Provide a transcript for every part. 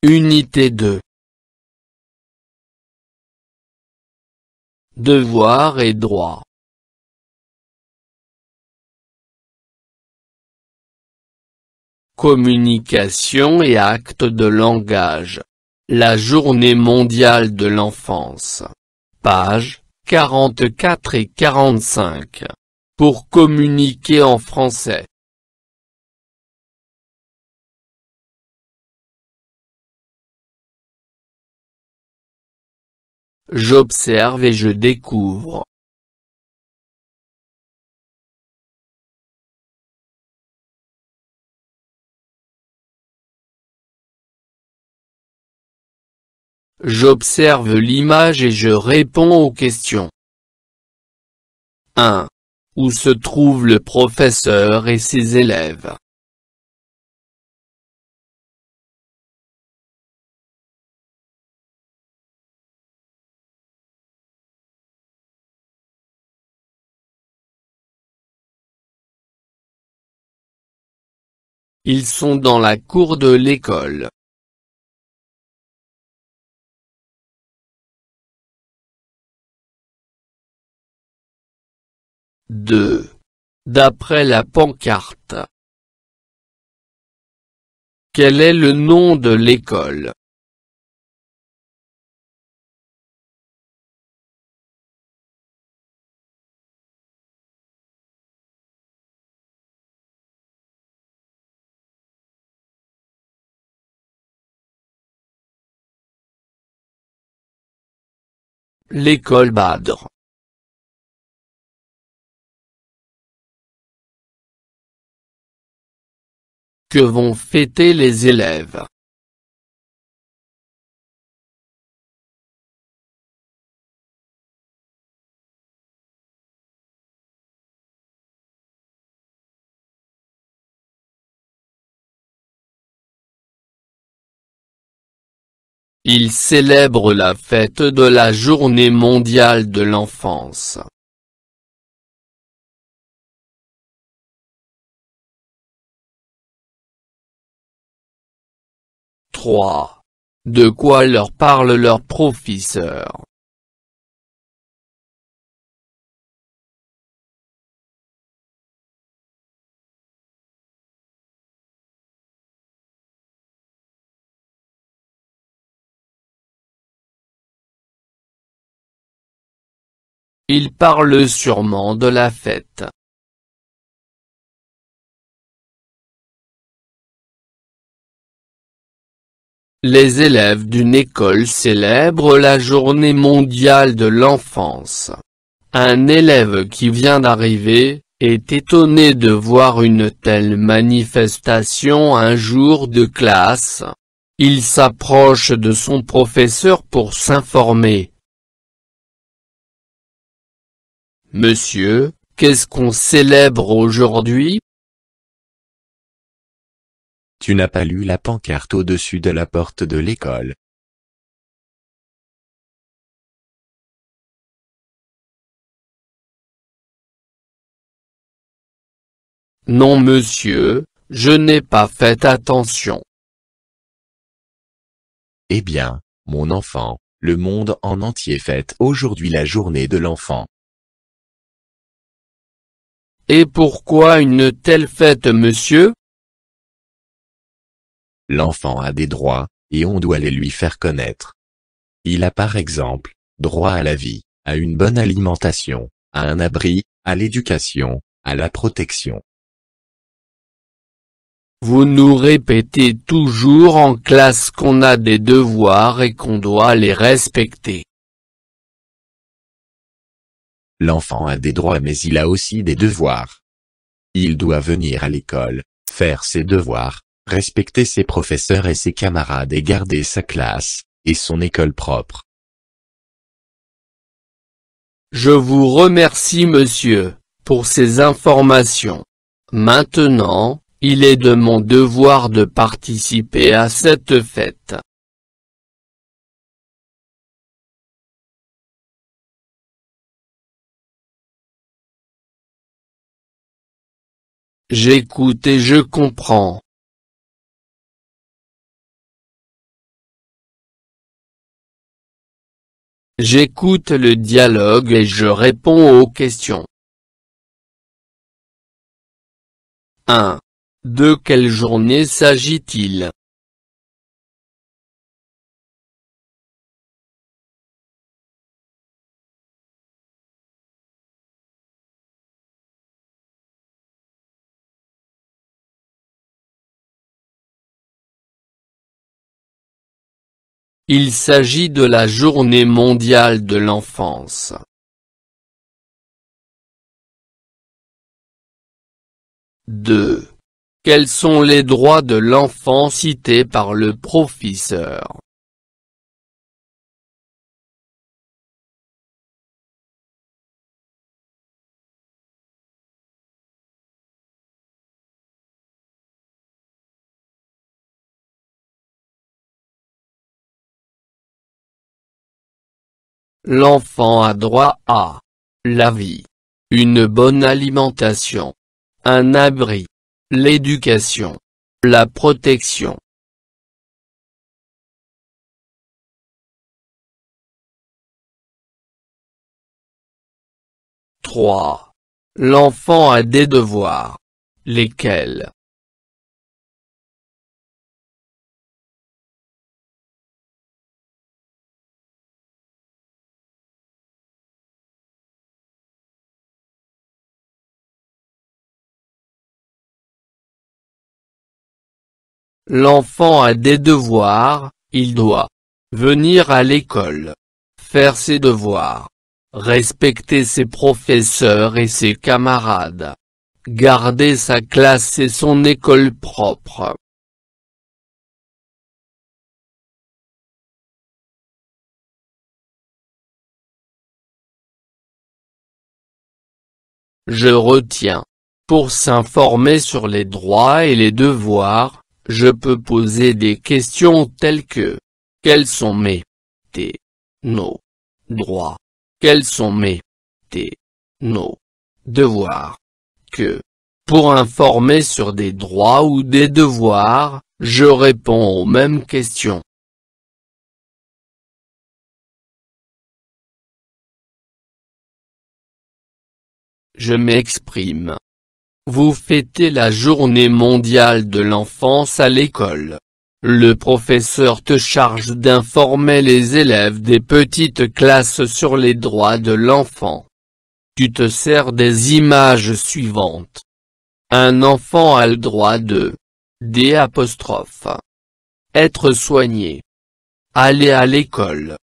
Unité 2. Devoirs et droits. Communication et actes de langage. La Journée mondiale de l'enfance. Pages 44 et 45. Pour communiquer en français. J'observe et je découvre. J'observe l'image et je réponds aux questions. 1. Où se trouve le professeur et ses élèves? Ils sont dans la cour de l'école. 2. D'après la pancarte. Quel est le nom de l'école? L'école Badr. Que vont fêter les élèves? Ils célèbrent la fête de la Journée mondiale de l'enfance. 3. De quoi leur parle leur professeur? Il parle sûrement de la fête. Les élèves d'une école célèbrent la Journée mondiale de l'enfance. Un élève qui vient d'arriver est étonné de voir une telle manifestation un jour de classe. Il s'approche de son professeur pour s'informer. Monsieur, qu'est-ce qu'on célèbre aujourd'hui? Tu n'as pas lu la pancarte au-dessus de la porte de l'école. Non monsieur, je n'ai pas fait attention. Eh bien, mon enfant, le monde en entier fête aujourd'hui la journée de l'enfant. Et pourquoi une telle fête monsieur? L'enfant a des droits, et on doit les lui faire connaître. Il a par exemple, droit à la vie, à une bonne alimentation, à un abri, à l'éducation, à la protection. Vous nous répétez toujours en classe qu'on a des devoirs et qu'on doit les respecter. L'enfant a des droits mais il a aussi des devoirs. Il doit venir à l'école, faire ses devoirs, respecter ses professeurs et ses camarades et garder sa classe, et son école propre. Je vous remercie monsieur, pour ces informations. Maintenant, il est de mon devoir de participer à cette fête. J'écoute et je comprends. J'écoute le dialogue et je réponds aux questions. 1. De quelle journée s'agit-il? Il s'agit de la Journée mondiale de l'enfance. 2. Quels sont les droits de l'enfant cités par le professeur? L'enfant a droit à la vie, une bonne alimentation, un abri, l'éducation, la protection. 3. L'enfant a des devoirs. Lesquels? L'enfant a des devoirs, il doit venir à l'école, faire ses devoirs, respecter ses professeurs et ses camarades, garder sa classe et son école propre. Je retiens. Pour s'informer sur les droits et les devoirs, je peux poser des questions telles que: quels sont nos droits? Quels sont nos devoirs? Pour informer sur des droits ou des devoirs, je réponds aux mêmes questions. Je m'exprime. Vous fêtez la Journée mondiale de l'enfance à l'école. Le professeur te charge d'informer les élèves des petites classes sur les droits de l'enfant. Tu te sers des images suivantes. Un enfant a le droit de être soigné, aller à l'école,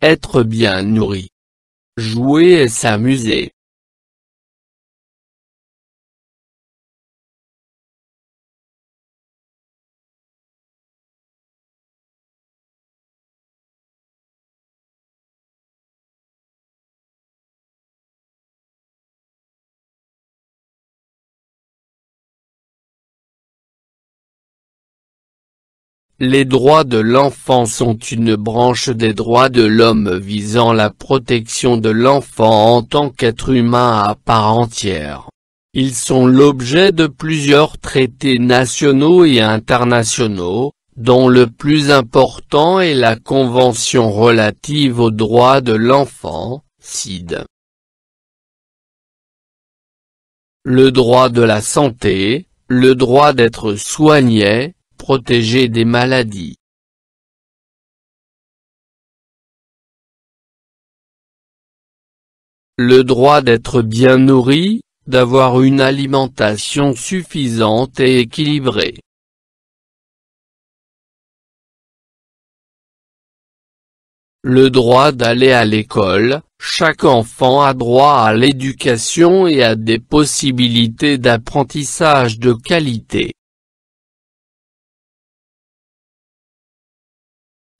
être bien nourri, jouer et s'amuser. Les droits de l'enfant sont une branche des droits de l'homme visant la protection de l'enfant en tant qu'être humain à part entière. Ils sont l'objet de plusieurs traités nationaux et internationaux, dont le plus important est la Convention relative aux droits de l'enfant, CID. Le droit de la santé, le droit d'être soigné, protégé des maladies. Le droit d'être bien nourri, d'avoir une alimentation suffisante et équilibrée. Le droit d'aller à l'école, chaque enfant a droit à l'éducation et à des possibilités d'apprentissage de qualité.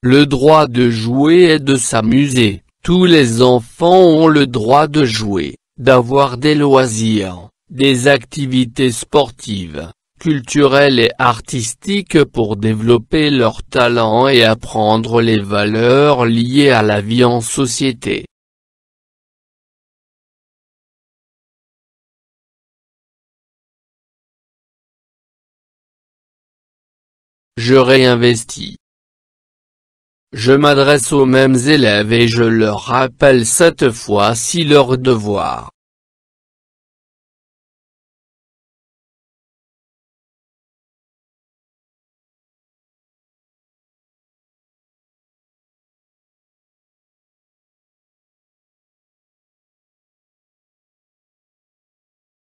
Le droit de jouer et de s'amuser, tous les enfants ont le droit de jouer, d'avoir des loisirs, des activités sportives, culturelles et artistiques pour développer leurs talents et apprendre les valeurs liées à la vie en société. Je réinvestis. Je m'adresse aux mêmes élèves et je leur rappelle 7 fois si leur devoir.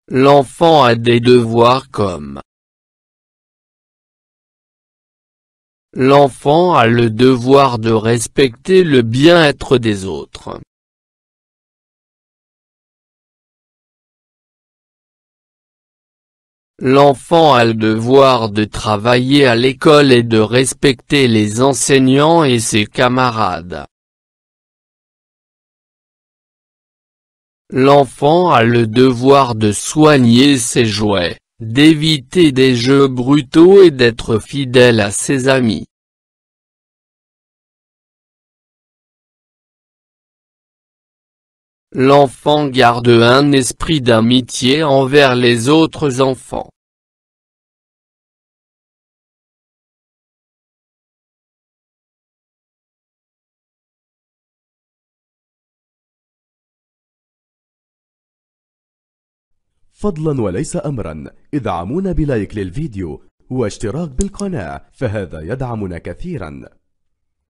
L'enfant a des devoirs comme: l'enfant a le devoir de respecter le bien-être des autres. L'enfant a le devoir de travailler à l'école et de respecter les enseignants et ses camarades. L'enfant a le devoir de soigner ses jouets, d'éviter des jeux brutaux et d'être fidèle à ses amis. L'enfant garde un esprit d'amitié envers les autres enfants. فضلا وليس أمرا، ادعمونا بلايك للفيديو واشتراك بالقناة، فهذا يدعمنا كثيرا.